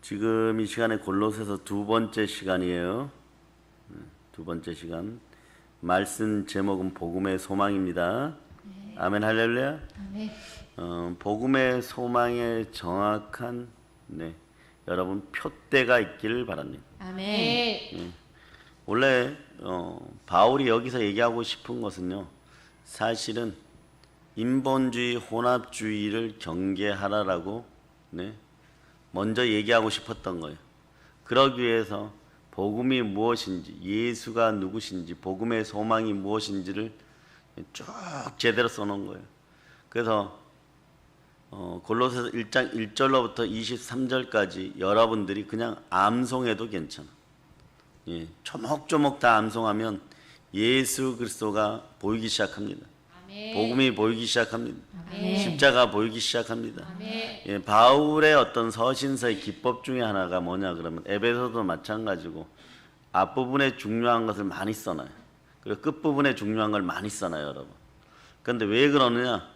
지금 이 시간에 골로새서 두 번째 시간이에요. 두 번째 시간. 말씀 제목은 복음의 소망입니다. 네. 아멘 할렐루야. 아멘. 복음의 소망에 정확한 여러분 표대가 있기를 바랍니다. 아멘. 원래 바울이 여기서 얘기하고 싶은 것은요, 사실은 인본주의, 혼합주의를 경계하라라고 먼저 얘기하고 싶었던 거예요. 그러기 위해서 복음이 무엇인지, 예수가 누구신지, 복음의 소망이 무엇인지를 쭉 제대로 써놓은 거예요. 그래서 골로새서 1장 1절로부터 23절까지 여러분들이 그냥 암송해도 괜찮아. 조목조목 다 암송하면 예수 그리스도가 보이기 시작합니다. 아멘. 복음이 보이기 시작합니다. 아멘. 십자가 보이기 시작합니다. 아멘. 바울의 어떤 서신서의 기법 중에 하나가 뭐냐 그러면 에베소도 마찬가지고 앞부분에 중요한 것을 많이 써놔요. 그리고 끝부분에 중요한 걸 많이 써놔요, 여러분. 그런데 왜 그러느냐?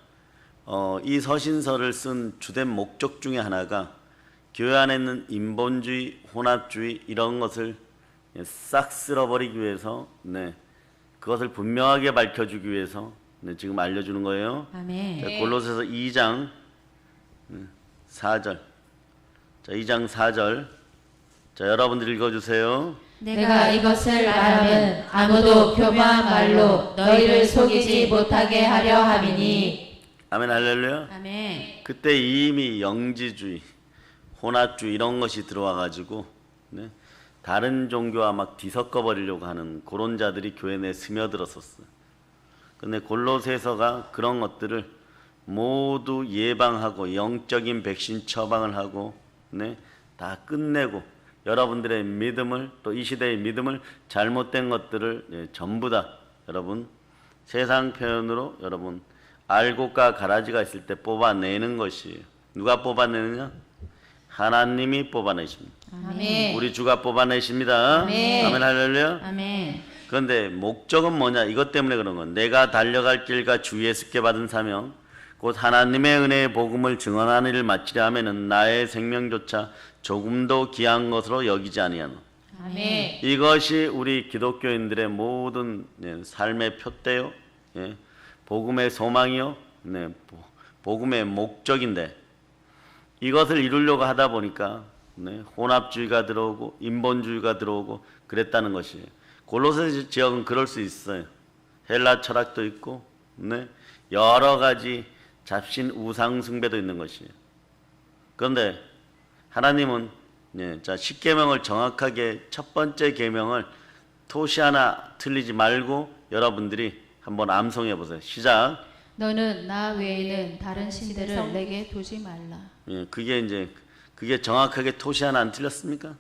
이 서신서를 쓴 주된 목적 중에 하나가 교회 안에 있는 인본주의, 혼합주의 이런 것을 싹 쓸어버리기 위해서, 그것을 분명하게 밝혀주기 위해서 지금 알려주는 거예요. 아멘. 자, 골로새서 2장 4절. 자, 2장 4절. 자, 여러분들 읽어주세요. 내가 이것을 말하면 아무도 교묘한 말로 너희를 속이지 못하게 하려 함이니. 아멘 할렐루야. 아멘. 그때 이미 영지주의, 혼합주의 이런 것이 들어와가지고 다른 종교와 막 뒤섞어 버리려고 하는 그런 자들이 교회 내에 스며들었었어요. 근데 골로새서가 그런 것들을 모두 예방하고 영적인 백신 처방을 하고 다 끝내고 여러분들의 믿음을, 또 이 시대의 믿음을, 잘못된 것들을 전부 다 여러분 세상 표현으로 여러분 알곡과 가라지가 있을 때 뽑아내는 것이에요. 누가 뽑아내느냐? 하나님이 뽑아내십니다. 아멘. 우리 주가 뽑아내십니다. 아멘. 아멘 할렐루야. 아멘. 그런데 목적은 뭐냐? 이것 때문에 그런 건 내가 달려갈 길과 주 예수께 받은 사명 곧 하나님의 은혜의 복음을 증언하는 일을 마치려 하면은 나의 생명조차 조금도 귀한 것으로 여기지 아니하노. 아멘. 이것이 우리 기독교인들의 모든 삶의 표대요, 복음의 소망이요, 복음의 목적인데 이것을 이루려고 하다 보니까 혼합주의가 들어오고 인본주의가 들어오고 그랬다는 것이에요. 골로새 지역은 그럴 수 있어요. 헬라 철학도 있고 여러 가지 잡신 우상 숭배도 있는 것이에요. 그런데 하나님은 자 10계명을 정확하게 첫 번째 계명을 토시 하나 틀리지 말고 여러분들이 한번 암송해 보세요. 시작. 너는 나 외에는 다른 신들을 내게 두지 말라. 그게 정확하게 토시 하나 안 틀렸습니까?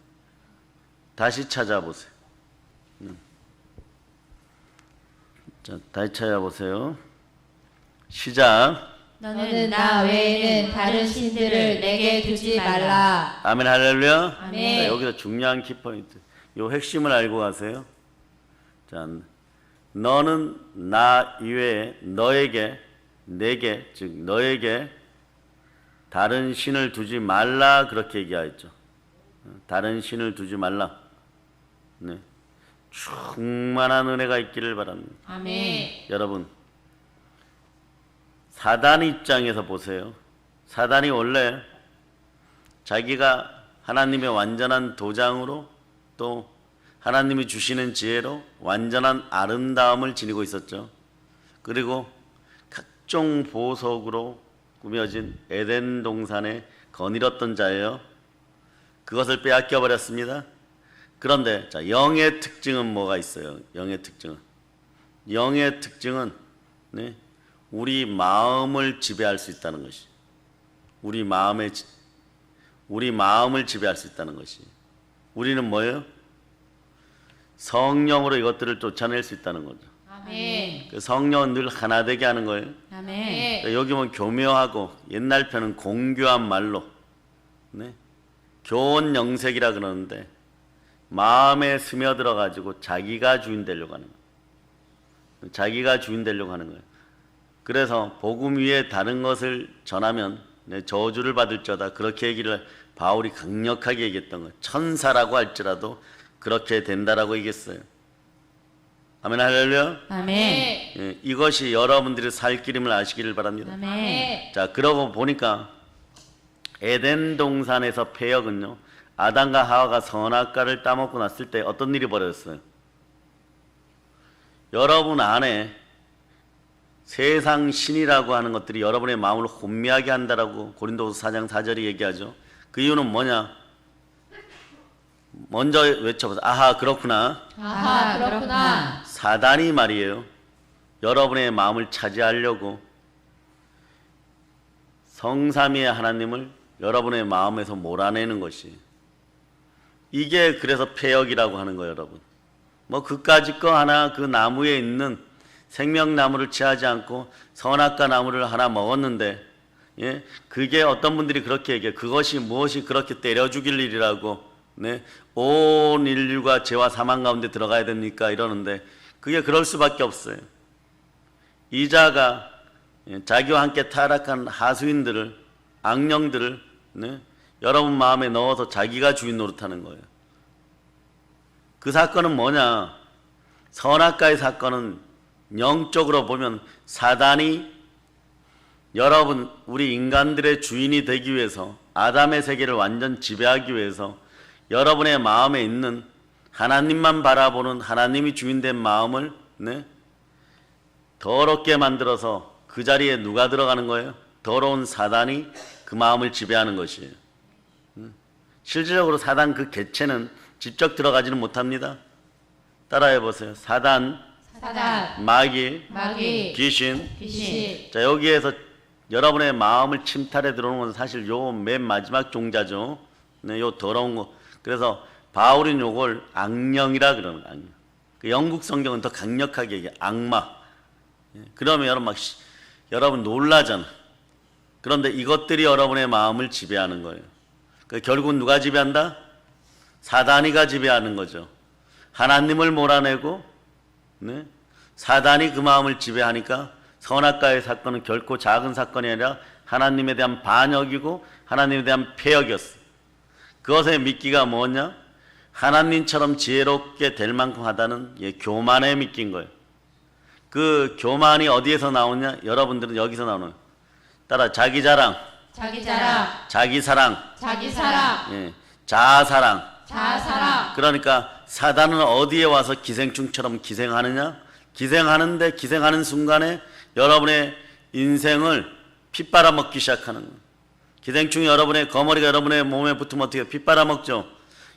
다시 찾아보세요. 자, 다시 찾아보세요. 시작. 너는 나 외에는 다른 신들을 내게 두지 말라. 아멘 할렐루야. 아멘. 자, 여기서 중요한 키포인트. 요 핵심을 알고 가세요. 자, 너는 나 이외에 너에게, 내게, 즉 너에게 다른 신을 두지 말라 그렇게 얘기하였죠. 다른 신을 두지 말라. 충만한 은혜가 있기를 바랍니다. 아멘. 여러분, 사단 입장에서 보세요. 사단이 원래 자기가 하나님의 완전한 도장으로 또 하나님이 주시는 지혜로 완전한 아름다움을 지니고 있었죠. 그리고 각종 보석으로 꾸며진 에덴 동산에 거닐었던 자예요. 그것을 빼앗겨 버렸습니다. 그런데 자, 영의 특징은 뭐가 있어요? 영의 특징은 우리 마음을 지배할 수 있다는 것이. 우리 마음을 지배할 수 있다는 것이. 우리는 뭐예요? 성령으로 이것들을 쫓아낼 수 있다는 거죠. 아멘. 그 성령은 늘 하나 되게 하는 거예요. 아멘. 그러니까 여기 보면 교묘하고 옛날 편은 공교한 말로 교원 영색이라 그러는데 마음에 스며들어 가지고 자기가 주인 되려고 하는 거예요. 자기가 주인 되려고 하는 거예요. 그래서 복음 위에 다른 것을 전하면 저주를 받을저다 그렇게 얘기를 바울이 강력하게 얘기했던 거예요. 천사라고 할지라도 그렇게 된다라고 얘기했어요. 아멘 할렐루야. 아멘. 예, 이것이 여러분들이 살 길임을 아시기를 바랍니다. 아멘. 자, 그러고 보니까 에덴 동산에서 패역은요, 아담과 하와가 선악과를 따먹고 났을 때 어떤 일이 벌어졌어요? 여러분 안에 세상 신이라고 하는 것들이 여러분의 마음을 혼미하게 한다라고 고린도후서 4장 4절이 얘기하죠. 그 이유는 뭐냐? 먼저 외쳐보세요. 아하, 그렇구나. 아하, 그렇구나. 사단이 말이에요, 여러분의 마음을 차지하려고 성삼위의 하나님을 여러분의 마음에서 몰아내는 것이, 이게 그래서 패역이라고 하는 거예요. 여러분, 뭐 그까짓 거 하나, 그 나무에 있는 생명나무를 취하지 않고 선악과 나무를 하나 먹었는데, 예, 그게 어떤 분들이 그렇게 얘기해요. 그것이 무엇이 그렇게 때려 죽일 일이라고, 네, 온 인류가 죄와 사망 가운데 들어가야 됩니까? 이러는데 그게 그럴 수밖에 없어요. 이자가 자기와 함께 타락한 하수인들을, 악령들을, 네, 여러분 마음에 넣어서 자기가 주인 노릇하는 거예요. 그 사건은 뭐냐? 선악과의 사건은 영적으로 보면 사단이 여러분, 우리 인간들의 주인이 되기 위해서, 아담의 세계를 완전 지배하기 위해서 여러분의 마음에 있는 하나님만 바라보는, 하나님이 주인된 마음을, 네, 더럽게 만들어서 그 자리에 누가 들어가는 거예요? 더러운 사단이 그 마음을 지배하는 것이에요. 실질적으로 사단 그 개체는 직접 들어가지는 못합니다. 따라해 보세요. 사단, 마귀, 귀신. 자, 여기에서 여러분의 마음을 침탈해 들어오는 건 사실 요 맨 마지막 종자죠. 네, 요 더러운 거. 그래서 바울은 요걸 악령이라 그러는 거예요. 악령. 그 영국 성경은 더 강력하게 얘기해. 악마. 그러면 여러분 여러분 놀라잖아. 그런데 이것들이 여러분의 마음을 지배하는 거예요. 결국은 누가 지배한다? 사단이가 지배하는 거죠. 하나님을 몰아내고, 네, 사단이 그 마음을 지배하니까 선악과의 사건은 결코 작은 사건이 아니라 하나님에 대한 반역이고 하나님에 대한 패역이었어. 그것의 미끼가 뭐냐? 하나님처럼 지혜롭게 될 만큼 하다는 교만에 미낀 거예요. 그 교만이 어디에서 나오냐? 여러분들은 여기서 나오는 거예요. 따라 자기 자랑, 자기 사랑, 예, 자아사랑. 그러니까 사단은 어디에 와서 기생충처럼 기생하느냐? 기생하는데 기생하는 순간에 여러분의 인생을 핏바라먹기 시작하는 거예요. 기생충이 여러분의 거머리가 여러분의 몸에 붙으면 어떻게 핏바라먹죠?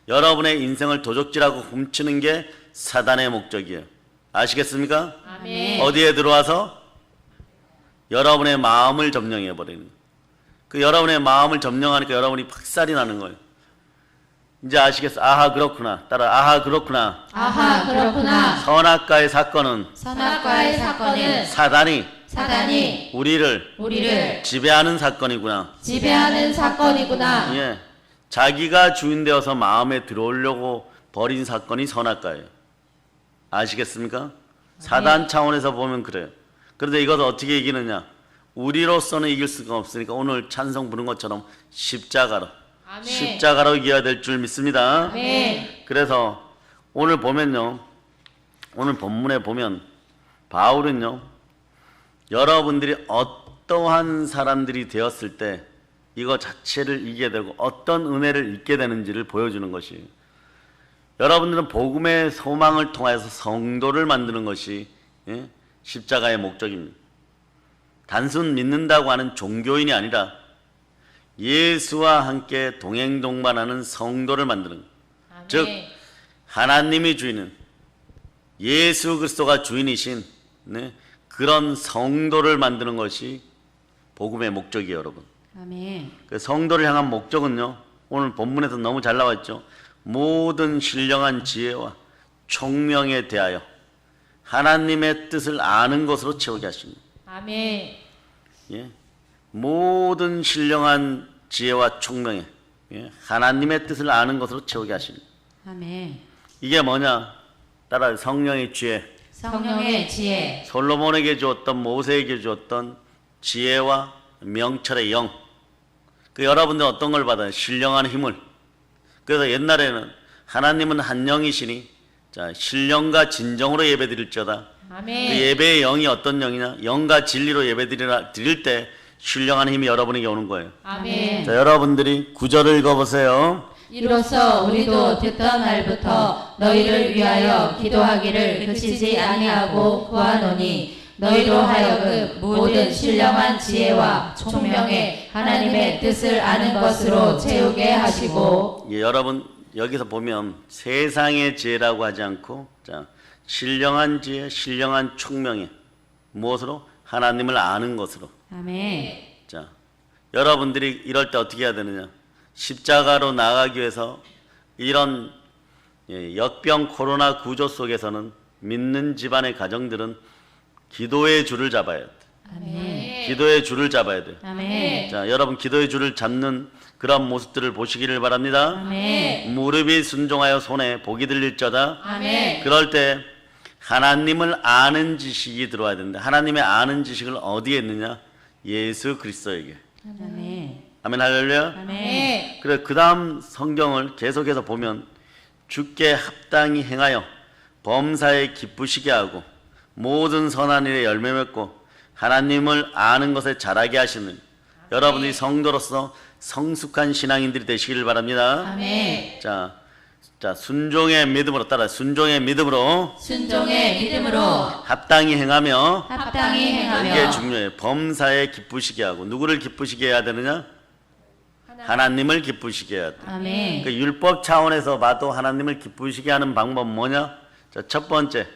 여러분의 인생을 도적질하고 훔치는 게 사단의 목적이에요. 아시겠습니까? 아멘. 어디에 들어와서 여러분의 마음을 점령해 버리는 거예요. 그 여러분의 마음을 점령하니까 여러분이 박살이 나는 거예요. 이제 아시겠어? 아하, 그렇구나. 따라 아하, 그렇구나. 선악과의 사건은 사단이 우리를 지배하는 사건이구나. 예, 자기가 주인 되어서 마음에 들어오려고 벌인 사건이 선악과예요. 아시겠습니까? 사단 차원에서 보면 그래요. 그런데 이것을 어떻게 이기느냐? 우리로서는 이길 수가 없으니까 오늘 찬송 부른 것처럼 십자가로 이겨야 될 줄 믿습니다. 아멘. 그래서 오늘 보면요, 오늘 본문에 보면 바울은요, 여러분들이 어떠한 사람들이 되었을 때 이거 자체를 이기게 되고 어떤 은혜를 잊게 되는지를 보여주는 것이, 여러분들은 복음의 소망을 통해서 성도를 만드는 것이, 예, 십자가의 목적입니다. 단순 믿는다고 하는 종교인이 아니라 예수와 함께 동행동반하는 성도를 만드는 것. 즉 하나님이 주인은, 예수 그리스도가 주인이신, 네, 그런 성도를 만드는 것이 복음의 목적이에요. 여러분, 아멘. 그 성도를 향한 목적은요, 오늘 본문에서 너무 잘 나와 있죠. 모든 신령한 지혜와 총명에 대하여 하나님의 뜻을 아는 것으로 채우게 하십니다. 아멘. 예, 모든 신령한 지혜와 총명에, 예, 하나님의 뜻을 아는 것으로 채우게 하십니다. 아멘. 이게 뭐냐? 따라 성령의 지혜, 솔로몬에게 주었던, 모세에게 주었던 지혜와 명철의 영, 그 여러분들 어떤 걸 받아요? 신령한 힘을. 그래서 옛날에는 하나님은 한 영이시니 자 신령과 진정으로 예배드릴지어다. 그 아멘. 예배의 영이 어떤 영이냐? 영과 진리로 예배드릴 때 신령한 힘이 여러분에게 오는 거예요. 아멘. 자 여러분들이 구절을 읽어보세요. 이로써 우리도 듣던 날부터 너희를 위하여 기도하기를 그치지 아니하고 구하노니 너희로 하여금 모든 신령한 지혜와 총명에 하나님의 뜻을 아는 것으로 채우게 하시고. 예, 여러분 여기서 보면 세상의 지혜라고 하지 않고 자 신령한 지혜, 신령한 총명에 무엇으로? 하나님을 아는 것으로. 아멘. 자 여러분들이 이럴 때 어떻게 해야 되느냐? 십자가로 나가기 위해서 이런 역병 코로나 구조 속에서는 믿는 집안의 가정들은 기도의 줄을 잡아야 돼. 아멘. 기도의 줄을 잡아야 돼. 아멘. 자, 여러분 기도의 줄을 잡는 그런 모습들을 보시기를 바랍니다. 아멘. 무릎이 순종하여 손에 복이 들릴저다. 아멘. 그럴 때 하나님을 아는 지식이 들어와야 된다. 하나님의 아는 지식을 어디에 있느냐? 예수 그리스도에게. 아멘. 아멘 할렐루야. 아멘. 그래 그 다음 성경을 계속해서 보면 주께 합당히 행하여 범사에 기쁘시게 하고 모든 선한 일에 열매 맺고 하나님을 아는 것에 자라게 하시는 여러분들이 성도로서 성숙한 신앙인들이 되시기를 바랍니다. 아멘. 자 순종의 믿음으로 따라 순종의 믿음으로 순종의 믿음으로 합당히 행하며 합당히 행하며 이게 중요해요. 범사에 기쁘시게 하고 누구를 기쁘시게 해야 되느냐? 하나님을 기쁘시게 해야 돼. 아멘. 그 율법 차원에서 봐도 하나님을 기쁘시게 하는 방법 뭐냐? 자, 첫 번째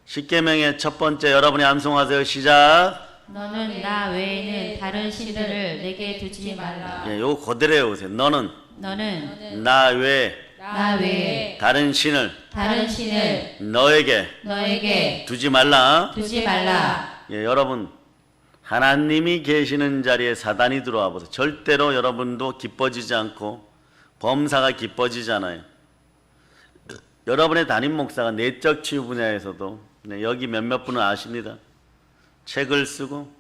십계명의 첫 번째 여러분이 암송하세요. 시작. 너는 나 외에는 다른 신들을 내게 두지 말라. 예, 요거 그대로 해오세요. 너는 너는 나 외에 나 외에 다른 신을 다른 신을 너에게 너에게 두지 말라. 두지 말라. 예, 여러분 하나님이 계시는 자리에 사단이 들어와 보세요. 절대로 여러분도 기뻐지지 않고 범사가 기뻐지잖아요. 여러분의 담임 목사가 내적 치유 분야에서도 네, 여기 몇몇 분은 아십니다. 책을 쓰고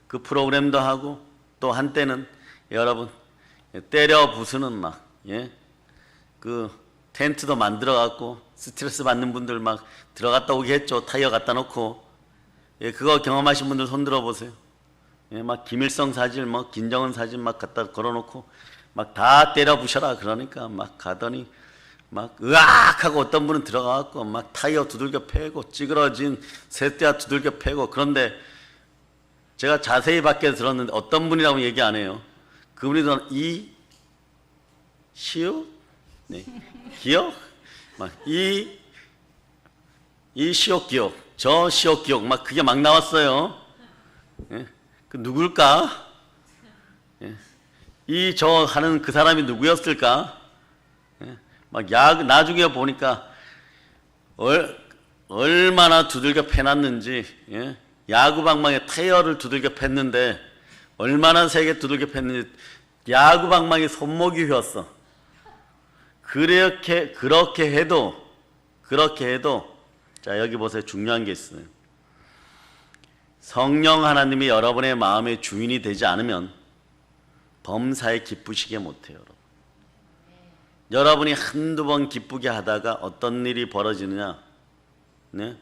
그 프로그램도 하고 또 한때는 여러분 때려 부수는 막 그 텐트도 만들어 갖고 스트레스 받는 분들 막 들어갔다 오게 했죠. 타이어 갖다 놓고 그거 경험하신 분들 손 들어 보세요. 막 김일성 사진, 뭐 김정은 사진 막 갖다 걸어놓고 막 다 때려 부셔라 그러니까 막 가더니 막 으악 하고 어떤 분은 들어가갖고 막 타이어 두들겨 패고 찌그러진 쇠대야 두들겨 패고 그런데 제가 자세히 밖에 들었는데 어떤 분이라고 얘기 안 해요. 그분이 이 시오 네. 기억 막 이 시옥 기억 저 시옥 기억 막 그게 막 나왔어요. 그 누굴까? 이 저 하는 그 사람이 누구였을까? 막 나중에 보니까 얼마나 두들겨 패놨는지 야구 방망이에 타이어를 두들겨 팼는데 얼마나 세게 두들겨 팼는지 야구 방망이 손목이 휘었어. 그렇게 해도 자 여기 보세요. 중요한 게 있어요. 성령 하나님이 여러분의 마음의 주인이 되지 않으면 범사에 기쁘시게 못해요. 여러분이 한두 번 기쁘게 하다가 어떤 일이 벌어지느냐? 네?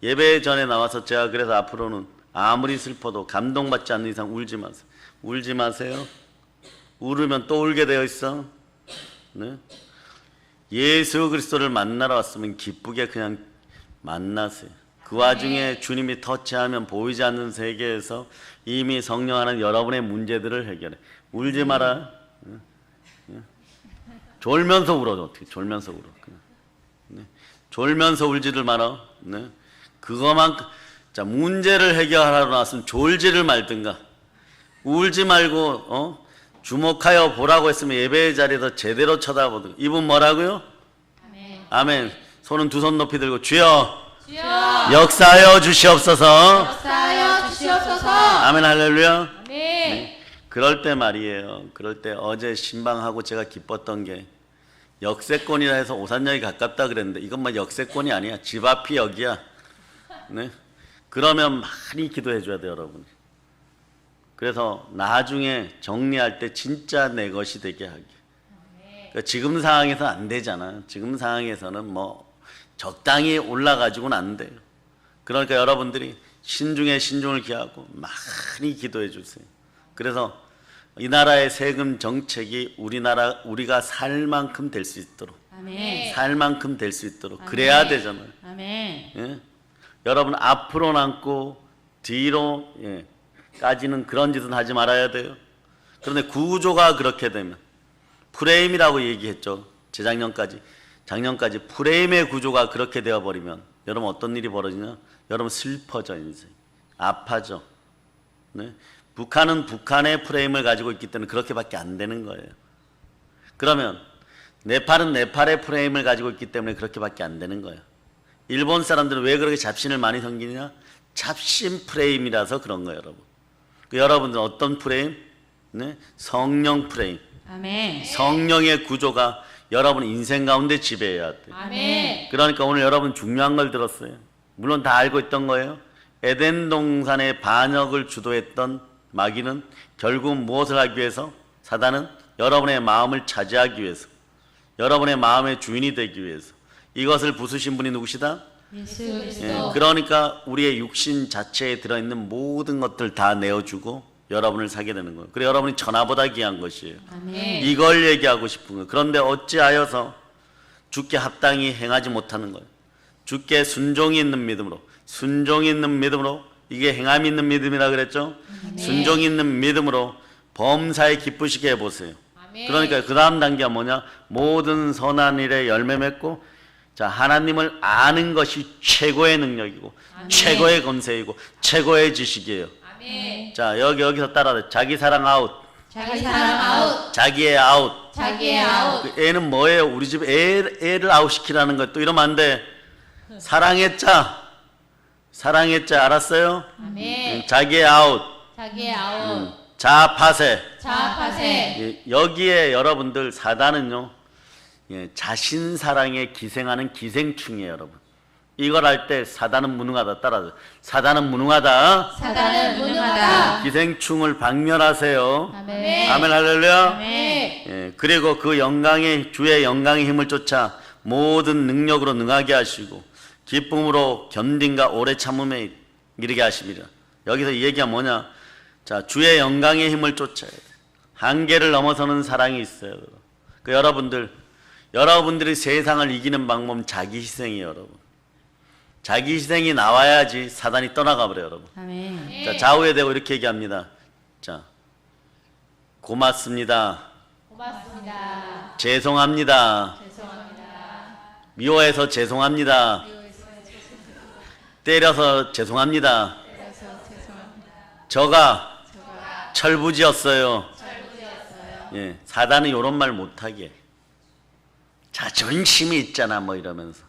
예배 전에 나와서 제가 그래서 앞으로는 아무리 슬퍼도 감동받지 않는 이상 울지 마세요. 울지 마세요. 울으면 또 울게 되어 있어. 네? 예수 그리스도를 만나러 왔으면 기쁘게 그냥 만나세요. 그 와중에 주님이 터치하면 보이지 않는 세계에서 이미 성령 하나님 여러분의 문제들을 해결해. 울지 마라. 졸면서 울어. 어떻게 졸면서 울어. 네. 졸면서 울지들 마라. 네. 그거만 자 문제를 해결하러 나왔으면 졸지를 말든가. 울지 말고 주목하여 보라고 했으면 예배의 자리에서 제대로 쳐다보든가. 이분 뭐라고요? 아멘. 아멘. 손은 두 손 높이 들고 주여 주여 역사하여 주시옵소서. 역사하여 주시옵소서. 아멘 할렐루야. 아멘. 네. 그럴 때 말이에요. 그럴 때 어제 신방하고 제가 기뻤던 게 역세권이라 해서 오산역이 가깝다 그랬는데 이건 역세권이 아니야. 집 앞이 여기야. 네. 그러면 많이 기도해 줘야 돼요, 여러분. 그래서 나중에 정리할 때 진짜 내 것이 되게 하기. 그러니까 지금 상황에서 안 되잖아. 지금 상황에서는 뭐 적당히 올라가지고는 안 돼요. 그러니까 여러분들이 신중에 신중을 기하고 많이 기도해 주세요. 그래서 이 나라의 세금 정책이 우리가 살 만큼 될 수 있도록, 아멘. 살 만큼 될 수 있도록 아멘. 그래야 되잖아요. 아멘. 예? 여러분 앞으로 남고 뒤로 까지는 그런 짓은 하지 말아야 돼요. 그런데 구조가 그렇게 되면 프레임이라고 얘기했죠. 작년까지 프레임의 구조가 그렇게 되어버리면 여러분 어떤 일이 벌어지냐? 여러분 슬퍼져 인생, 아파져. 네? 북한은 북한의 프레임을 가지고 있기 때문에 그렇게밖에 안 되는 거예요. 그러면 네팔은 네팔의 프레임을 가지고 있기 때문에 그렇게밖에 안 되는 거예요. 일본 사람들은 왜 그렇게 잡신을 많이 섬기느냐? 잡신 프레임이라서 그런 거예요, 여러분. 여러분들은 어떤 프레임? 네? 성령 프레임. 아멘. 성령의 구조가 여러분 인생 가운데 지배해야 돼. 아멘. 그러니까 오늘 여러분 중요한 걸 들었어요. 물론 다 알고 있던 거예요. 에덴 동산의 반역을 주도했던 마귀는 결국 무엇을 하기 위해서? 사단은 여러분의 마음을 차지하기 위해서, 여러분의 마음의 주인이 되기 위해서. 이것을 부수신 분이 누구시다? 예수 예, 그리스도. 그러니까 우리의 육신 자체에 들어있는 모든 것들 다 내어주고 여러분을 사게 되는 거예요. 그래 여러분이 천하보다 귀한 것이에요. 아멘. 이걸 얘기하고 싶은 거예요. 그런데 어찌하여서 주께 합당히 행하지 못하는 거예요. 주께 순종이 있는 믿음으로, 순종이 있는 믿음으로, 이게 행함이 있는 믿음이라 그랬죠. 순종이 있는 믿음으로 범사에 기쁘시게 해보세요. 그러니까 그 다음 단계가 뭐냐? 모든 선한 일에 열매 맺고, 자, 하나님을 아는 것이 최고의 능력이고 최고의 권세이고 최고의 지식이에요. 아멘. 자, 여기서 따라해. 자기 사랑 아웃, 자기 사랑 아웃. 자기의 아웃. 자기의 아웃. 그 애는 뭐예요? 우리 집 애를 아웃시키라는 것. 또 이러면 안 돼. 사랑의 자, 사랑의 자 알았어요? 아멘. 자기의 아웃, 자기의 아웃. 자파세. 자아파세. 여기에 여러분들 사단은요, 자신 사랑에 기생하는 기생충이에요, 여러분. 이걸 할 때 사단은 무능하다. 따라서 사단은 무능하다. 사단은 무능하다. 기생충을 박멸하세요. 아멘. 아멘 할렐루야. 아멘. 그리고 그 영광의 주의 영광의 힘을 쫓아 모든 능력으로 능하게 하시고 기쁨으로 견딘과 오래 참음에 이르게 하십니다. 여기서 이 얘기가 뭐냐? 자, 주의 영광의 힘을 쫓아야 돼. 한계를 넘어서는 사랑이 있어요. 그 여러분들이 세상을 이기는 방법은 자기 희생이에요, 여러분. 자기 희생이 나와야지 사단이 떠나가 버려요, 여러분. 아멘. 자, 좌우에 대고 이렇게 얘기합니다. 자, 고맙습니다. 고맙습니다. 죄송합니다. 죄송합니다. 미워해서 죄송합니다. 때려서 죄송합니다. 저가 철부지였어요. 예, 사단은 이런 말 못하게. 자존심이 있잖아, 뭐 이러면서.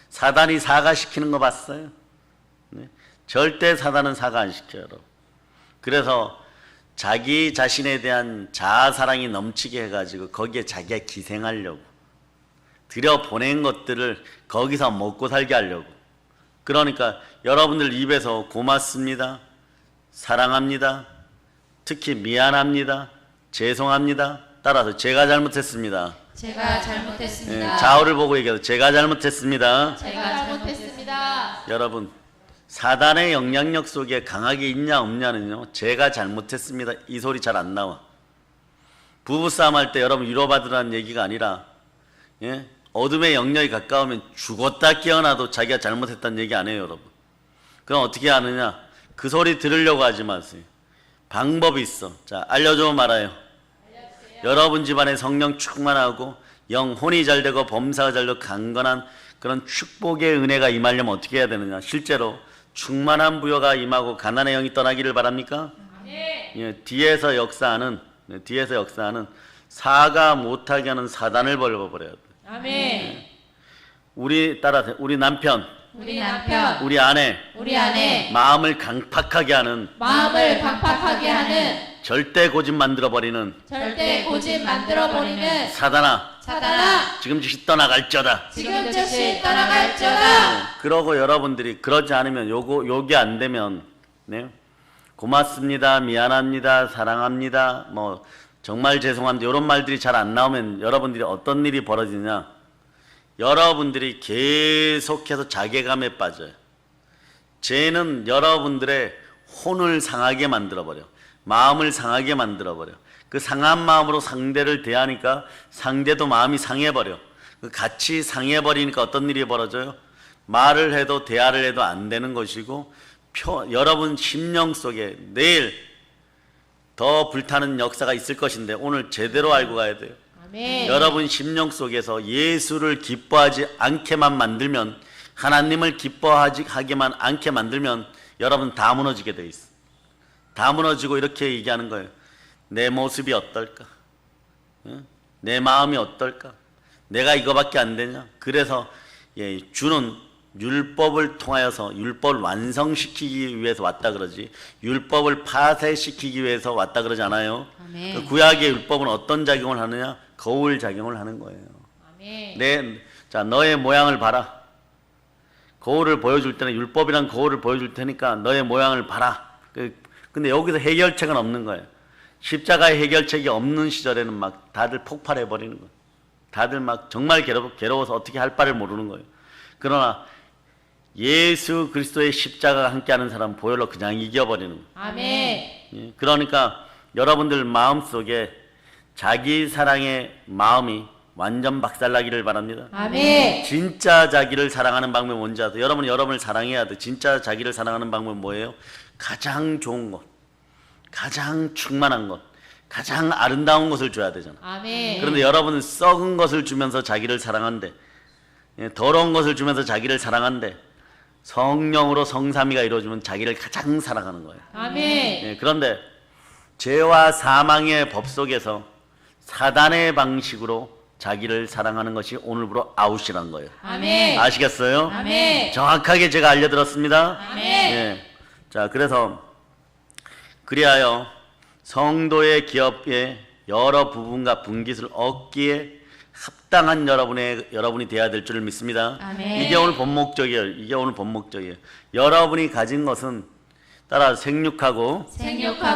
사단이 사과시키는 거 봤어요? 네? 절대 사단은 사과 안 시켜요, 여러분. 그래서 자기 자신에 대한 자아사랑이 넘치게 해가지고 거기에 자기가 기생하려고 들여보낸 것들을 거기서 먹고 살게 하려고. 그러니까 여러분들 입에서 고맙습니다, 사랑합니다, 특히 미안합니다, 죄송합니다. 따라서 제가 잘못했습니다. 제가 잘못했습니다. 좌우를 보고 얘기해서 제가 잘못했습니다. 제가 잘못했습니다. 여러분, 사단의 영향력 속에 강하게 있냐 없냐는요, 제가 잘못했습니다 이 소리 잘 안 나와. 부부싸움 할 때 여러분 위로받으라는 얘기가 아니라, 어둠의 영역이 가까우면 죽었다 깨어나도 자기가 잘못했다는 얘기 안 해요, 여러분. 그럼 어떻게 하느냐? 그 소리 들으려고 하지 마세요. 방법이 있어. 자, 알려주면 말아요. 여러분 집안에 성령 충만하고 영혼이 잘 되고 범사가 잘 되고 강건한 그런 축복의 은혜가 임하려면 어떻게 해야 되느냐? 실제로 충만한 부여가 임하고 가난의 영이 떠나기를 바랍니까? 뒤에서 역사하는 사과 못하게 하는 사단을 벌려버려야 돼. 아멘. 우리 남편, 우리 남편, 우리 아내, 우리 아내, 마음을 강팍하게 하는, 마음을 강팍하게 하는, 절대 고집 만들어버리는 절대 고집 만들어버리는 사단아, 사단아, 지금 즉시 떠나갈지어다. 지금 즉시 떠나갈지어다. 그러고 여러분들이 그러지 않으면 요게 안 되면, 고맙습니다, 미안합니다, 사랑합니다, 뭐 정말 죄송합니다 이런 말들이 잘 안 나오면 여러분들이 어떤 일이 벌어지냐, 여러분들이 계속해서 자괴감에 빠져요. 죄는 여러분들의 혼을 상하게 만들어버려, 마음을 상하게 만들어버려. 그 상한 마음으로 상대를 대하니까 상대도 마음이 상해버려. 그 같이 상해버리니까 어떤 일이 벌어져요? 말을 해도 대화를 해도 안 되는 것이고, 여러분 심령 속에 내일 더 불타는 역사가 있을 것인데 오늘 제대로 알고 가야 돼요. 아멘. 여러분 심령 속에서 예수를 기뻐하지 않게만 만들면, 하나님을 기뻐하기만 않게 만들면 여러분 다 무너지게 돼 있어. 다 무너지고 이렇게 얘기하는 거예요. 내 모습이 어떨까? 내 마음이 어떨까? 내가 이거밖에 안 되냐? 그래서 주는 율법을 통하여서 율법을 완성시키기 위해서 왔다 그러지, 율법을 파쇄시키기 위해서 왔다 그러지 않아요. 아멘. 그 구약의 율법은 어떤 작용을 하느냐? 거울 작용을 하는 거예요. 아멘. 자, 너의 모양을 봐라. 거울을 보여줄 때는 율법이란 거울을 보여줄 테니까 너의 모양을 봐라. 근데 여기서 해결책은 없는 거예요. 십자가의 해결책이 없는 시절에는 막 다들 폭발해 버리는 거예요. 다들 막 정말 괴로워서 어떻게 할 바를 모르는 거예요. 그러나 예수 그리스도의 십자가가 함께하는 사람은 보혈로 그냥 이겨버리는 거예요. 아멘. 그러니까 여러분들 마음속에 자기 사랑의 마음이 완전 박살나기를 바랍니다. 아멘. 진짜 자기를 사랑하는 방법이 뭔지 아세요? 여러분이 여러분을 사랑해야 돼. 진짜 자기를 사랑하는 방법은 뭐예요? 가장 좋은 것, 가장 충만한 것, 가장 아름다운 것을 줘야 되잖아. 아멘. 그런데 여러분은 썩은 것을 주면서 자기를 사랑한대, 더러운 것을 주면서 자기를 사랑한대, 성령으로 성삼위가 이루어지면 자기를 가장 사랑하는 거예요. 아멘. 그런데 죄와 사망의 법 속에서 사단의 방식으로 자기를 사랑하는 것이 오늘부로 아웃이란 거예요. 아멘. 아시겠어요? 아멘. 정확하게 제가 알려드렸습니다. 아멘. 자, 그래서 그리하여 성도의 기업의 여러 부분과 분깃을 얻기에 합당한 여러분이 되어야 될 줄을 믿습니다. 아멘. 이게 오늘 본 목적이에요. 이게 오늘 본 목적이에요. 여러분이 가진 것은 따라 생육하고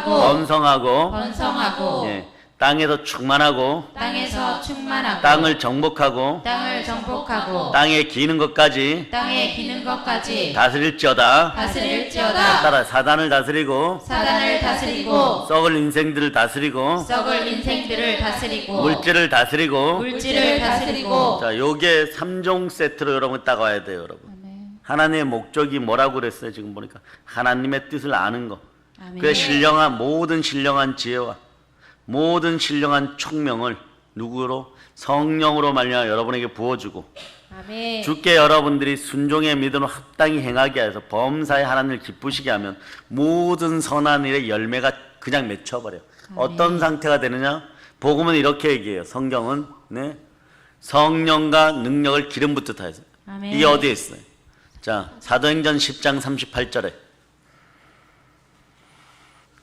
번성하고 번성하고 땅에서 충만하고 땅에서 충만하고 땅을 정복하고 땅을 정복하고 땅에 기는 것까지 땅에 기는 것까지 다스릴지어다. 다스릴지어다. 따라 사단을 다스리고 사단을 다스리고 썩을 인생들을 다스리고 썩을 인생들을 다스리고 물질을 다스리고. 물질을 다스리고. 자, 요게 3종 세트로 여러분 따가야 돼요, 여러분. 아멘. 하나님의 목적이 뭐라고 그랬어요? 지금 보니까 하나님의 뜻을 아는 거. 아멘. 그 모든 신령한 지혜와 모든 신령한 총명을 누구로? 성령으로 말미암아 여러분에게 부어주고, 아멘. 주께 여러분들이 순종의 믿음으로 합당히 행하게 해서 범사에 하나님을 기쁘시게 하면 모든 선한 일의 열매가 그냥 맺혀버려요. 어떤 상태가 되느냐? 복음은 이렇게 얘기해요. 성경은 성령과 능력을 기름 붓듯 하여서. 아멘. 이게 어디에 있어요? 자, 사도행전 10장 38절에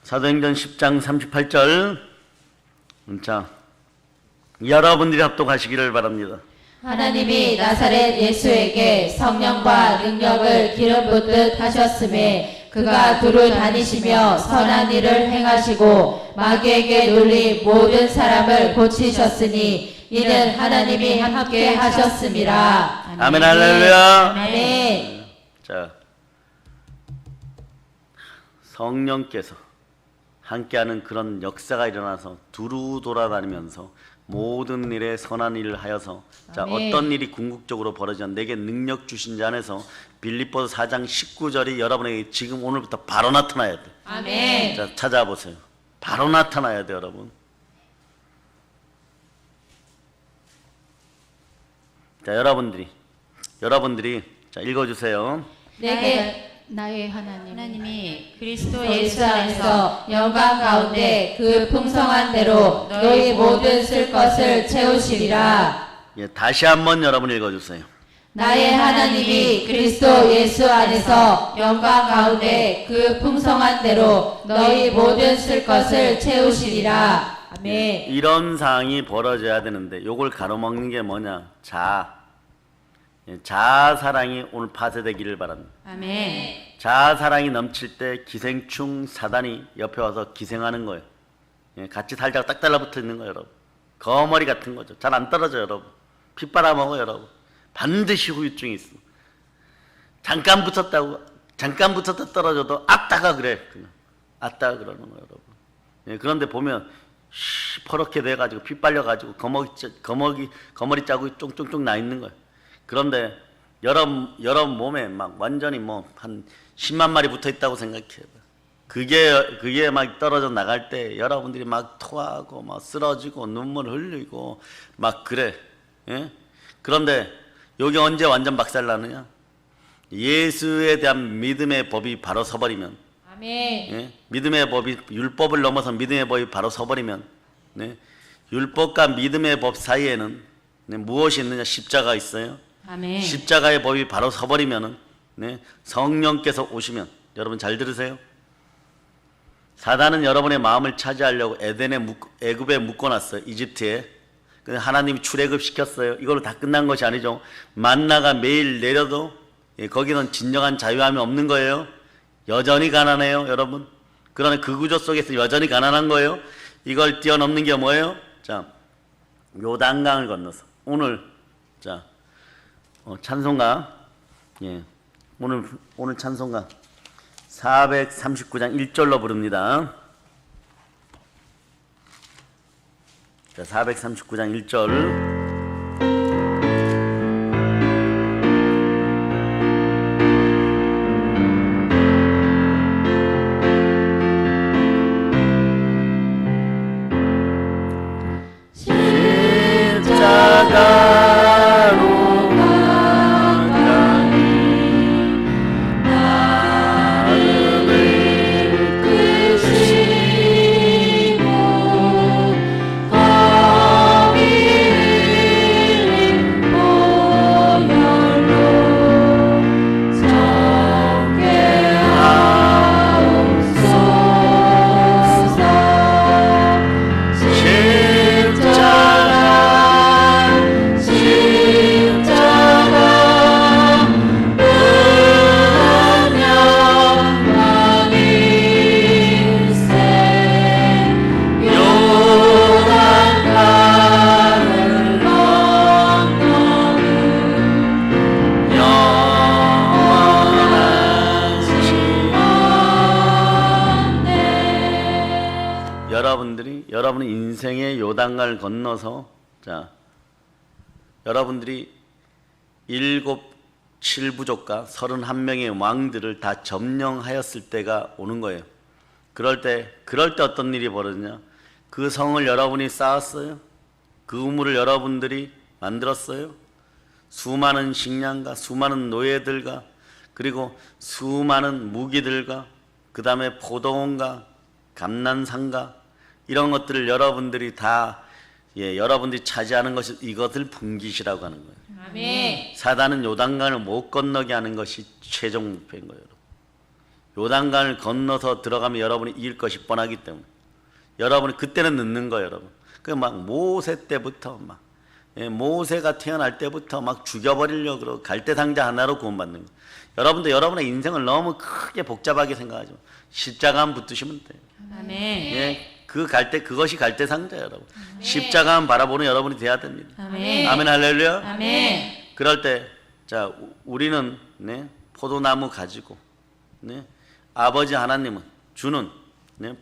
사도행전 10장 38절. 자, 여러분들이 합독하시기를 바랍니다. 하나님이 나사렛 예수에게 성령과 능력을 기름 붓듯 하셨음에 그가 두루 다니시며 선한 일을 행하시고 마귀에게 눌린 모든 사람을 고치셨으니 이는 하나님이 함께 하셨음이라. 아멘, 할렐루야. 아멘. 자, 성령께서 함께하는 그런 역사가 일어나서 두루 돌아다니면서 모든 일에 선한 일을 하여서, 자, 아멘. 어떤 일이 궁극적으로 벌어지냐, 내게 능력 주신 자 안에서 빌립보서 4장 19절이 여러분에게 지금 오늘부터 바로 나타나야 돼. 아멘. 자, 찾아보세요. 바로 나타나야 돼, 여러분. 자, 여러분들이 자, 읽어주세요. 내게 나의 하나님이 그리스도 예수 안에서 영광 가운데 그 풍성한 대로 너희 모든 쓸 것을 채우시리라. 다시 한번 여러분 읽어주세요. 나의 하나님이 그리스도 예수 안에서 영광 가운데 그 풍성한 대로 너희 모든 쓸 것을 채우시리라. 아멘. 이런 상황이 벌어져야 되는데 요걸 가로막는 게 뭐냐? 자아 사랑이 오늘 파쇄되기를 바랍니다. 아멘. 자아사랑이 넘칠 때 기생충 사단이 옆에 와서 기생하는 거예요. 예, 같이 살자고 딱 달라붙어 있는 거예요, 여러분. 거머리 같은 거죠. 잘 안 떨어져요, 여러분. 피 빨아먹어요, 여러분. 반드시 후유증이 있어. 잠깐 붙었다 떨어져도 아따가 그래. 그냥 아따가 그러는 거예요, 여러분. 예, 그런데 보면 퍼렇게 돼가지고 피 빨려가지고 거머리 자국이 쫑쫑쫑 나 있는 거예요. 그런데 여러분 몸에 막 완전히 뭐 한 10만 마리 붙어 있다고 생각해요. 그게 막 떨어져 나갈 때 여러분들이 막 토하고 막 쓰러지고 눈물 흘리고 막 그래. 예? 그런데 여기 언제 완전 박살나느냐? 예수에 대한 믿음의 법이 바로 서버리면, 아멘. 예? 믿음의 법이 율법을 넘어서 믿음의 법이 바로 서버리면, 네? 율법과 믿음의 법 사이에는 네? 무엇이 있느냐? 십자가 있어요. 아멘. 십자가의 법이 바로 서버리면은 네? 성령께서 오시면, 여러분 잘 들으세요. 사단은 여러분의 마음을 차지하려고 애굽에 묶어놨어요. 이집트에. 하나님이 출애굽 시켰어요. 이걸로 다 끝난 것이 아니죠. 만나가 매일 내려도 거기는 진정한 자유함이 없는 거예요. 여전히 가난해요, 여러분. 그러나 그 구조 속에서 여전히 가난한 거예요. 이걸 뛰어넘는 게 뭐예요? 자, 요단강을 건너서 오늘 자 찬송가, 예, 오늘 찬송가 439장 1절로 부릅니다. 자, 439장 1절. 여러분의 인생의 요단강을 건너서, 자, 여러분들이 7부족과 31명의 왕들을 다 점령하였을 때가 오는 거예요. 그럴 때 어떤 일이 벌어지냐? 그 성을 여러분이 쌓았어요. 그 우물을 여러분들이 만들었어요. 수많은 식량과 수많은 노예들과 그리고 수많은 무기들과 그 다음에 포도원과 감난산과 이런 것들을 여러분들이 다 여러분들이 차지하는 것이 이것을 분깃이라고 하는 거예요. 아멘. 사단은 요단강을 못 건너게 하는 것이 최종 목표인 거예요. 요단강을 건너서 들어가면 여러분이 이길 것이 뻔하기 때문에 여러분이 그때는 늦는 거예요, 여러분. 그 막 모세 때부터 막 모세가 태어날 때부터 막 죽여버리려고 그러고 갈대상자 하나로 구원받는 거예요. 여러분도 여러분의 인생을 너무 크게 복잡하게 생각하지 마. 십자가만 붙드시면 돼요. 아멘. 예, 그것이 갈대상자예요, 여러분. 십자가만 바라보는 여러분이 돼야 됩니다. 아멘. 아멘, 할렐루야. 아멘. 그럴 때, 자, 우리는 포도나무 가지고, 아버지 하나님은 주는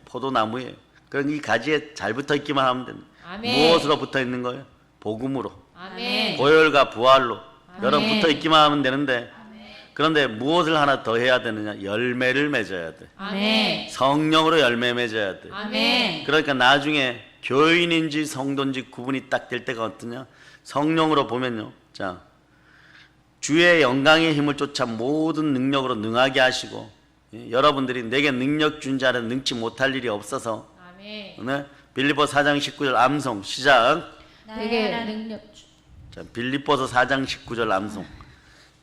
포도나무예요. 그럼 이 가지에 잘 붙어 있기만 하면 됩니다. 아멘. 무엇으로 붙어 있는 거예요? 복음으로. 아멘. 보혈과 부활로. 아멘. 여러분 붙어 있기만 하면 되는데, 그런데 무엇을 하나 더 해야 되느냐? 열매를 맺어야 돼. 아멘. 성령으로 열매 맺어야 돼. 아멘. 그러니까 나중에 교인인지 성도인지 구분이 딱 될 때가 어떠냐? 성령으로 보면요. 자, 주의 영광의 힘을 쫓아 모든 능력으로 능하게 하시고, 여러분들이 내게 능력 준 자는 능치 못할 일이 없어서, 아멘. 빌립보서 4장 19절 암송 시작. 내게 능력 자, 빌립보서 4장 19절 암송.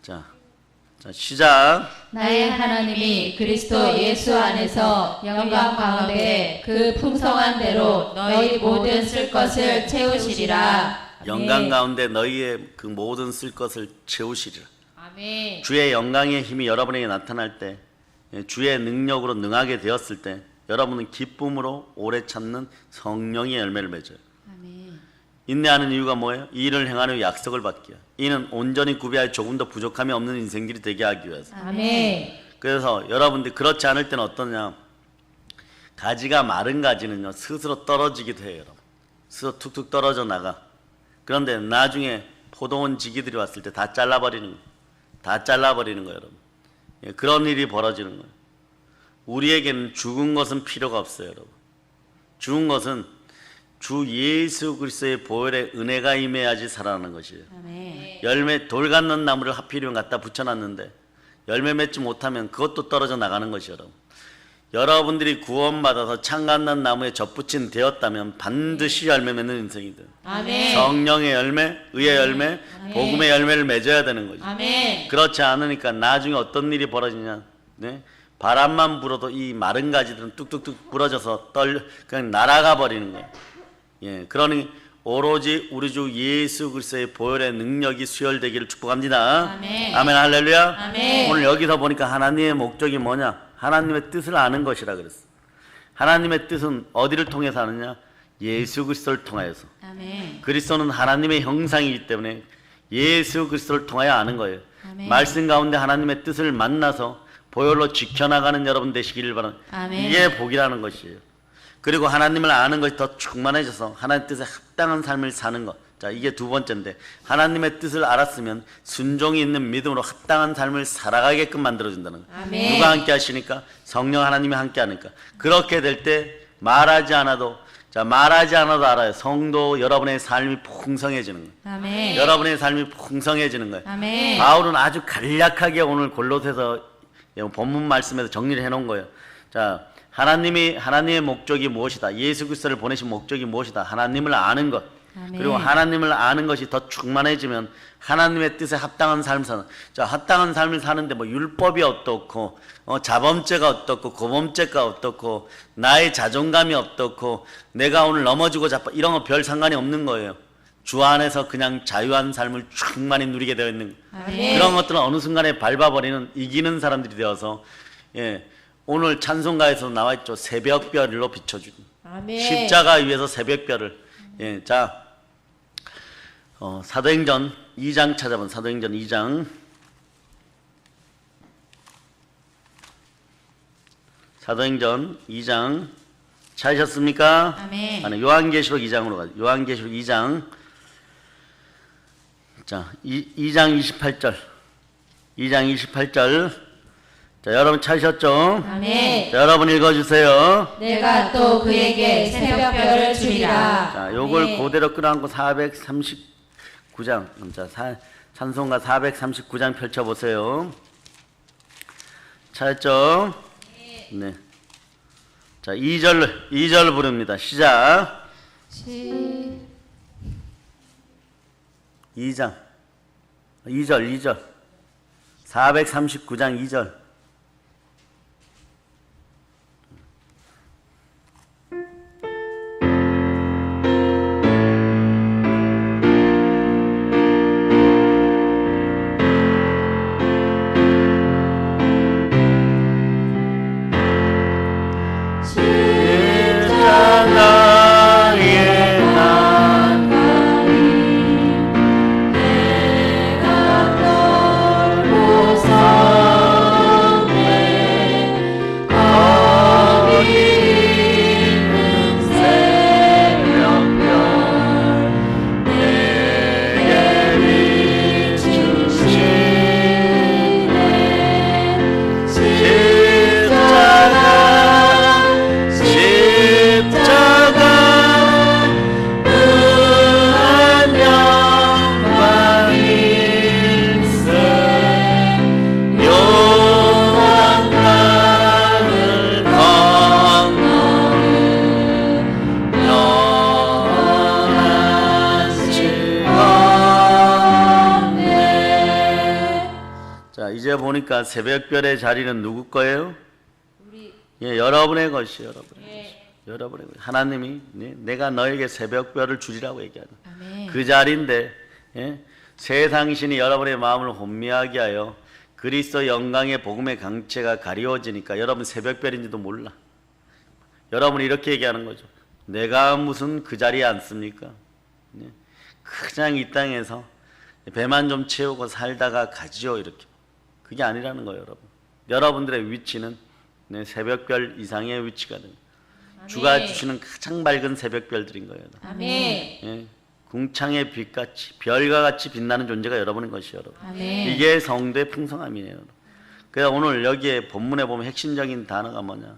자, 시작. 나의 하나님이 그리스도 예수 안에서 영광 가운데 그 풍성한 대로 너희 모든 쓸 것을 채우시리라. 영광 가운데 너희의 그 모든 쓸 것을 채우시리라. 아멘. 주의 영광의 힘이 여러분에게 나타날 때 주의 능력으로 능하게 되었을 때 여러분은 기쁨으로 오래 참는 성령의 열매를 맺어요. 아멘. 인내하는 이유가 뭐예요? 이 일을 행하는 약속을 받기야. 이는 온전히 구비하여 조금 더 부족함이 없는 인생길이 되게 하기 위해서. 아멘. 그래서 여러분들이 그렇지 않을 때는 어떠냐? 가지가 마른 가지는요 스스로 떨어지기도 해요. 여러분. 스스로 툭툭 떨어져 나가. 그런데 나중에 포도원 지기들이 왔을 때 다 잘라버리는 거예요. 다 잘라버리는 거예요, 여러분. 예, 그런 일이 벌어지는 거예요. 우리에게는 죽은 것은 필요가 없어요, 여러분. 죽은 것은 주 예수 그리스도의 보혈의 은혜가 임해야지 살아나는 것이에요. 아멘. 열매 돌 갖는 나무를 하필이면 갖다 붙여놨는데 열매 맺지 못하면 그것도 떨어져 나가는 것이에요, 여러분. 여러분들이 구원받아서 창 갖는 나무에 접붙인 되었다면 반드시 열매 맺는 인생이 돼요. 아멘. 성령의 열매, 의의 열매, 복음의 열매를 맺어야 되는 거죠. 아멘. 그렇지 않으니까 나중에 어떤 일이 벌어지냐? 네? 바람만 불어도 이 마른 가지들은 뚝뚝뚝 부러져서 그냥 날아가 버리는 거예요. 예, 그러니 오로지 우리 주 예수 그리스도의 보혈의 능력이 수혈되기를 축복합니다. 아멘. 아멘, 할렐루야. 아멘. 오늘 여기서 보니까 하나님의 목적이 뭐냐? 하나님의 뜻을 아는 것이라 그랬어. 하나님의 뜻은 어디를 통해서 아느냐? 예수 그리스도를 통하여서. 아멘. 그리스도는 하나님의 형상이기 때문에 예수 그리스도를 통하여 아는 거예요. 아멘. 말씀 가운데 하나님의 뜻을 만나서 보혈로 지켜나가는 여러분 되시기를 바랍니다. 아멘. 이게 복이라는 것이에요. 그리고 하나님을 아는 것이 더 충만해져서 하나님의 뜻에 합당한 삶을 사는 것. 자, 이게 두 번째인데 하나님의 뜻을 알았으면 순종이 있는 믿음으로 합당한 삶을 살아가게끔 만들어준다는 거예요. 아멘. 누가 함께 하시니까? 성령 하나님이 함께 하니까. 그렇게 될 때 말하지 않아도 알아요. 성도 여러분의 삶이 풍성해지는 거예요. 아멘. 여러분의 삶이 풍성해지는 거예요. 아멘. 바울은 아주 간략하게 오늘 골로새서 본문 말씀에서 정리를 해놓은 거예요. 자, 하나님의 목적이 무엇이다? 예수 그리스도를 보내신 목적이 무엇이다? 하나님을 아는 것. 아멘. 그리고 하나님을 아는 것이 더 충만해지면 하나님의 뜻에 합당한 삶을 사는. 자, 합당한 삶을 사는데 뭐 율법이 어떻고, 자범죄가 어떻고, 고범죄가 어떻고, 나의 자존감이 어떻고, 내가 오늘 넘어지고 자빠 이런 거 별 상관이 없는 거예요. 주 안에서 그냥 자유한 삶을 충만히 누리게 되어 있는 거예요. 아멘. 그런 것들은 어느 순간에 밟아버리는 이기는 사람들이 되어서, 예, 오늘 찬송가에서 나와 있죠. 새벽별로 비춰주는 아멘. 십자가 위에서 새벽별을. 예, 자, 사도행전 2장 찾아본 사도행전 2장. 사도행전 2장 찾으셨습니까? 아멘. 아니, 요한계시록 2장으로 가죠. 요한계시록 2장. 자, 2장 28절. 2장 28절. 자, 여러분 찾으셨죠? 아멘. 자, 여러분 읽어주세요. 내가 또 그에게 새벽별을 주리라. 자, 요걸 아멘. 그대로 끌어안고 439장. 자, 찬송가 439장 펼쳐보세요. 찾았죠? 네. 자, 2절 부릅니다. 시작. 2장. 2절. 439장 2절. 이제 보니까 새벽별의 자리는 누구 거예요? 예, 여러분의 것이에요. 여러분의 것. 하나님이 내가 너에게 새벽별을 주리라고 얘기하는 아멘. 그 자리인데, 예? 세상신이 여러분의 마음을 혼미하게 하여 그리스도 영광의 복음의 강체가 가리워지니까 여러분 새벽별인지도 몰라. 여러분이 이렇게 얘기하는 거죠. 내가 무슨 그 자리에 앉습니까? 그냥 이 땅에서 배만 좀 채우고 살다가 가지요, 이렇게. 그게 아니라는 거예요, 여러분. 여러분들의 위치는 새벽별 이상의 위치가 됩니다. 주가 주시는 가장 밝은 새벽별들인 거예요. 아멘. 예, 궁창의 빛같이 별과 같이 빛나는 존재가 여러분인 것이에요, 여러분. 아멘. 이게 성도의 풍성함이에요. 그래서 오늘 여기에 본문에 보면 핵심적인 단어가 뭐냐?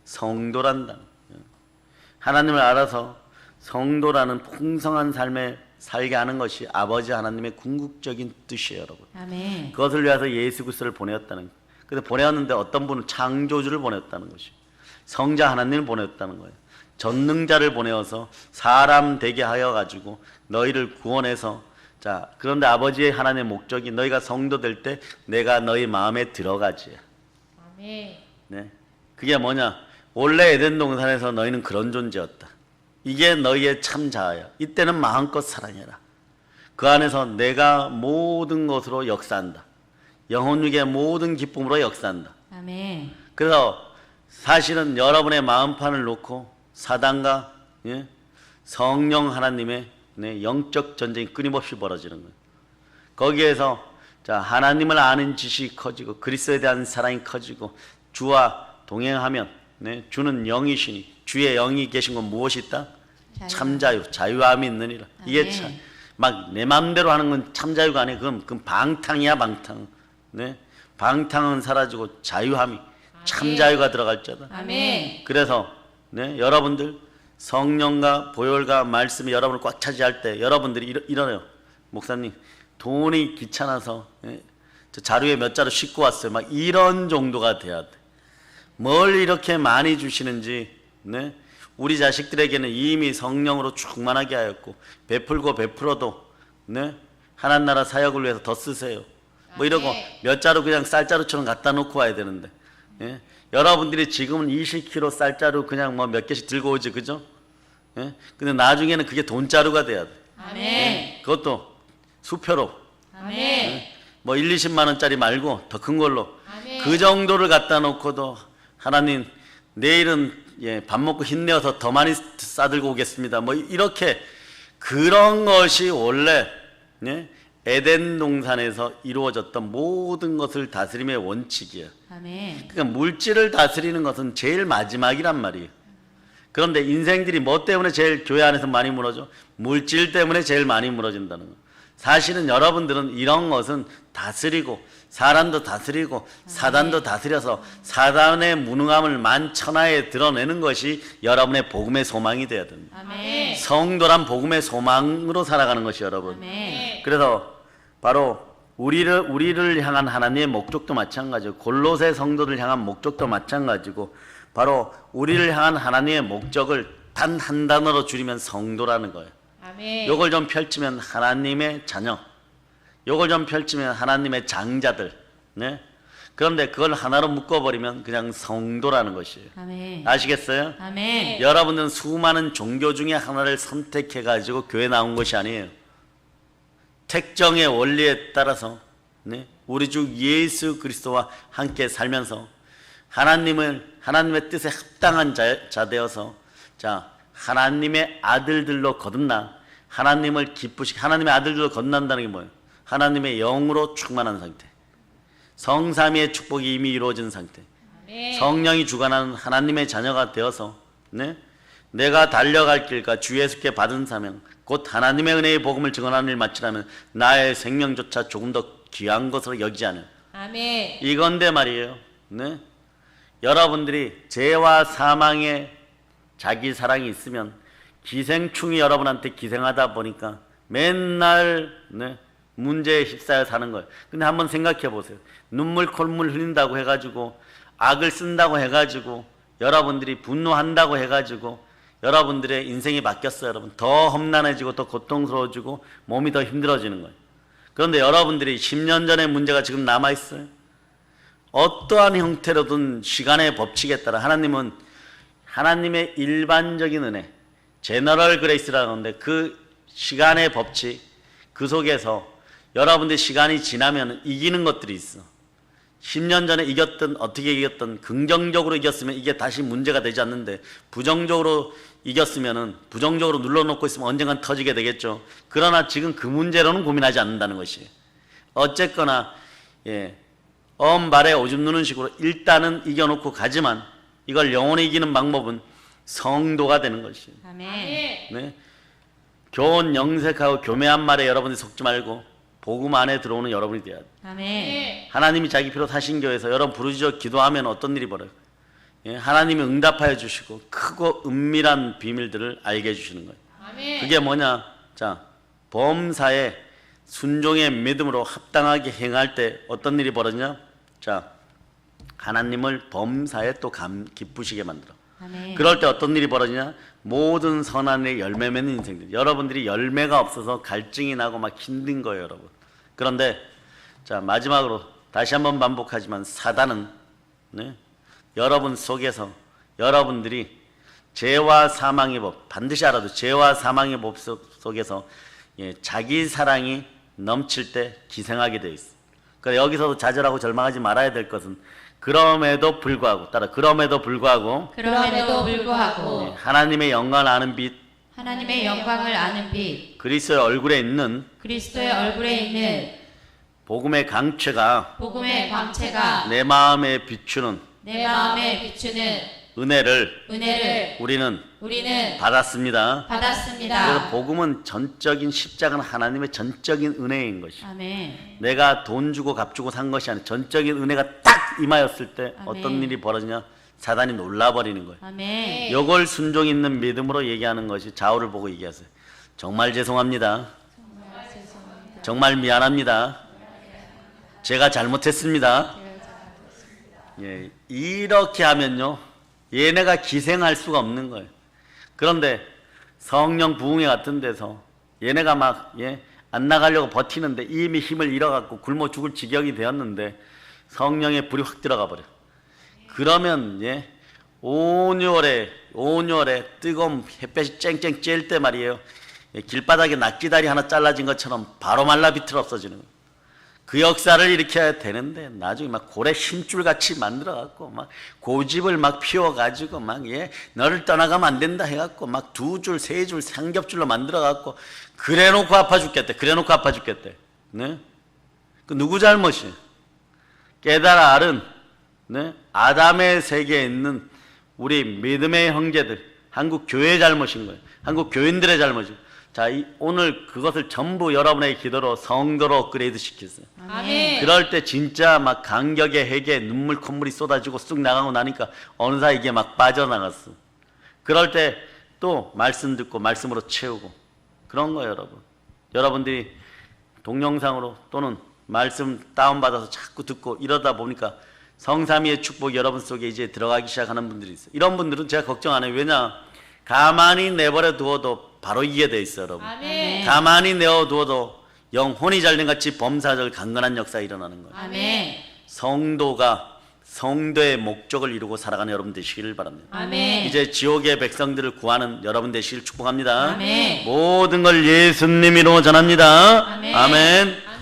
성도란 단어. 하나님을 알아서 성도라는 풍성한 삶을 살게 하는 것이 아버지 하나님의 궁극적인 뜻이에요, 여러분. 아멘. 그것을 위해서 예수 그리스도를 보내었다는. 근데 보내었는데 어떤 분은 창조주를 보내었다는 것이, 성자 하나님을 보내었다는 거예요. 전능자를 보내어서 사람 되게 하여 가지고 너희를 구원해서, 자, 그런데 아버지의 하나님의 목적이 너희가 성도 될 때 내가 너희 마음에 들어가지. 아멘. 네, 그게 뭐냐? 원래 에덴 동산에서 너희는 그런 존재였다. 이게 너희의 참 자아야. 이때는 마음껏 사랑해라. 그 안에서 내가 모든 것으로 역사한다. 영혼육의 모든 기쁨으로 역사한다. 아멘. 그래서 사실은 여러분의 마음판을 놓고 사단과 성령 하나님의 영적 전쟁이 끊임없이 벌어지는 거예요. 거기에서 자, 하나님을 아는 지식이 커지고 그리스도에 대한 사랑이 커지고 주와 동행하면 주는 영이시니 주의 영이 계신 건 무엇이 있다? 참자유, 자유함이 있느니라. 이게 막 내 마음대로 하는 건 참자유가 아니에요. 그건 방탕이야, 방탕. 방탕은 사라지고 자유함이, 참자유가 들어갈 자다. 아멘. 그래서 여러분들 성령과 보혈과 말씀이 여러분을 꽉 차지할 때 여러분들이 이러네요. 목사님, 돈이 귀찮아서 저 자료에 몇 자루 싣고 왔어요. 막 이런 정도가 돼야 돼. 뭘 이렇게 많이 주시는지, 우리 자식들에게는 이미 성령으로 충만하게 하였고 베풀고 베풀어도 하나님 나라 사역을 위해서 더 쓰세요. 뭐 이러고 몇 자루 그냥 쌀자루처럼 갖다 놓고 와야 되는데, 여러분들이 지금은 20kg 쌀자루 그냥 뭐 몇 개씩 들고 오지, 그죠? 근데 나중에는 그게 돈자루가 돼야 돼. 아멘. 그것도 수표로. 아멘. 뭐 1, 20만 원짜리 말고 더 큰 걸로. 아멘. 그 정도를 갖다 놓고도 하나님 내일은 밥 먹고 힘내어서 더 많이 싸들고 오겠습니다. 뭐 이렇게 그런 것이 원래 에덴 동산에서 이루어졌던 모든 것을 다스림의 원칙이에요. 아멘. 그러니까 물질을 다스리는 것은 제일 마지막이란 말이에요. 그런데 인생들이 뭐 때문에 제일 교회 안에서 많이 무너져? 물질 때문에 제일 많이 무너진다는 거. 사실은 여러분들은 이런 것은 다스리고 사람도 다스리고 사단도 다스려서 사단의 무능함을 만천하에 드러내는 것이 여러분의 복음의 소망이 되어야 됩니다. 아멘. 성도란 복음의 소망으로 살아가는 것이 여러분. 아멘. 그래서 바로 우리를 향한 하나님의 목적도 마찬가지고 골로새 성도를 향한 목적도 마찬가지고 바로 우리를 향한 하나님의 목적을 단 한 단어로 줄이면 성도라는 거예요. 아멘. 요걸 좀 펼치면 하나님의 자녀, 요걸 좀 펼치면 하나님의 장자들. 그런데 그걸 하나로 묶어버리면 그냥 성도라는 것이에요. 아멘. 아시겠어요? 아멘. 여러분은 수많은 종교 중에 하나를 선택해가지고 교회 나온 것이 아니에요. 택정의 원리에 따라서 우리 주 예수 그리스도와 함께 살면서 하나님의 뜻에 합당한 자 되어서, 자, 하나님의 아들들로 거듭나 하나님을 기쁘시게, 하나님의 아들들로 거듭난다는 게 뭐예요? 하나님의 영으로 충만한 상태, 성삼위의 축복이 이미 이루어진 상태, 성령이 주관하는 하나님의 자녀가 되어서 내가 달려갈 길과 주 예수께 받은 사명 곧 하나님의 은혜의 복음을 증언하는 일 마치라면 나의 생명조차 조금 더 귀한 것으로 여기지 않아요. 아멘. 이건데 말이에요. 여러분들이 죄와 사망에 자기 사랑이 있으면 기생충이 여러분한테 기생하다 보니까 맨날 문제에 휩싸여 사는 거예요. 근데 한번 생각해 보세요. 눈물 콧물 흘린다고 해가지고 악을 쓴다고 해가지고 여러분들이 분노한다고 해가지고 여러분들의 인생이 바뀌었어요. 여러분 더 험난해지고 더 고통스러워지고 몸이 더 힘들어지는 거예요. 그런데 여러분들이 10년 전의 문제가 지금 남아있어요. 어떠한 형태로든 시간의 법칙에 따라 하나님은 하나님의 일반적인 은혜, 제너럴 그레이스라는 건데 그 시간의 법칙, 그 속에서 여러분들 시간이 지나면 이기는 것들이 있어. 10년 전에 이겼던 어떻게 이겼던 긍정적으로 이겼으면 이게 다시 문제가 되지 않는데 부정적으로 이겼으면은 부정적으로 눌러놓고 있으면 언젠간 터지게 되겠죠. 그러나 지금 그 문제로는 고민하지 않는다는 것이. 어쨌거나 엄발에 오줌 누는 식으로 일단은 이겨놓고 가지만 이걸 영원히 이기는 방법은 성도가 되는 것이. 아멘. 네. 교훈 영색하고 교매한 말에 여러분이 속지 말고 복음 안에 들어오는 여러분이 돼야 돼. 아멘. 하나님이 자기 피로 사신 교회에서 여러분 부르짖어 기도하면 어떤 일이 벌어요? 하나님이 응답하여 주시고 크고 은밀한 비밀들을 알게 해주시는 거예요. 아멘. 그게 뭐냐? 자, 범사에 순종의 믿음으로 합당하게 행할 때 어떤 일이 벌어지냐? 자, 하나님을 범사에 또 기쁘시게 만들어. 아멘. 그럴 때 어떤 일이 벌어지냐? 모든 선한 일에 열매 맺는 인생들. 여러분들이 열매가 없어서 갈증이 나고 막 힘든 거예요, 여러분. 그런데 자, 마지막으로 다시 한번 반복하지만 사단은 여러분 속에서 여러분들이 죄와 사망의 법, 반드시 알아도 죄와 사망의 법 속에서 자기 사랑이 넘칠 때 기생하게 돼 있어. 그래서 여기서도 좌절하고 절망하지 말아야 될 것은 그럼에도 불구하고 하나님의 영광을 아는 빛, 하나님의 영광을 아는 빛, 그리스도의 얼굴에 있는 그리스도의 얼굴에 있는 복음의 강체가 복음의 광채가 내 마음에 비추는 내 마음에 비추는 은혜를 우리는 받았습니다. 받았습니다. 그래서 복음은 전적인 십자가는 하나님의 전적인 은혜인 것이. 아멘. 내가 돈 주고 값 주고 산 것이 아니라 전적인 은혜가 딱 임하였을 때 아멘. 어떤 일이 벌어지냐? 사단이 놀라버리는 거예요. 아멘. 이걸 순종 있는 믿음으로 얘기하는 것이 좌우를 보고 얘기하세요. 정말 죄송합니다. 정말 미안합니다. 제가 잘못했습니다. 이렇게 하면요, 얘네가 기생할 수가 없는 거예요. 그런데 성령 부흥회 같은 데서 얘네가 막 안 나가려고 버티는데 이미 힘을 잃어갖고 굶어 죽을 지경이 되었는데 성령의 불이 확 들어가 버려. 그러면 온열에 뜨거운 햇볕이 쨍쨍 쬐일 때 말이에요, 길바닥에 낙지다리 하나 잘라진 것처럼 바로 말라 비틀어 없어지는 거예요. 그 역사를 일으켜야 되는데 나중에 막 고래 힘줄같이 만들어갖고 막 고집을 막 피워가지고 막 너를 떠나가면 안 된다 해갖고 막 2줄, 3줄, 삼겹줄로 만들어갖고 그래놓고 아파 죽겠대. 네? 그 누구 잘못이? 깨달아 알은 아담의 세계에 있는 우리 믿음의 형제들, 한국 교회의 잘못인 거예요. 한국 교인들의 잘못이에요. 자, 오늘 그것을 전부 여러분의 기도로 성도로 업그레이드 시켰어요. 아멘. 그럴 때 진짜 막 감격의 핵에 눈물 콧물이 쏟아지고 쑥 나가고 나니까 어느 사이 이게 막 빠져나갔어. 그럴 때 또 말씀 듣고 말씀으로 채우고 그런 거예요, 여러분. 여러분들이 동영상으로 또는 말씀 다운받아서 자꾸 듣고 이러다 보니까 성삼위의 축복이 여러분 속에 이제 들어가기 시작하는 분들이 있어요. 이런 분들은 제가 걱정 안 해요. 왜냐? 가만히 내버려 두어도 바로 이게 돼 있어요, 여러분. 아멘. 가만히 내어두어도 영혼이 잘된 같이 범사적 강건한 역사가 일어나는 거예요. 아멘. 성도가 성도의 목적을 이루고 살아가는 여러분 되시기를 바랍니다. 아멘. 이제 지옥의 백성들을 구하는 여러분 되시길 축복합니다. 아멘. 모든 걸 예수님으로 전합니다. 아멘. 아멘.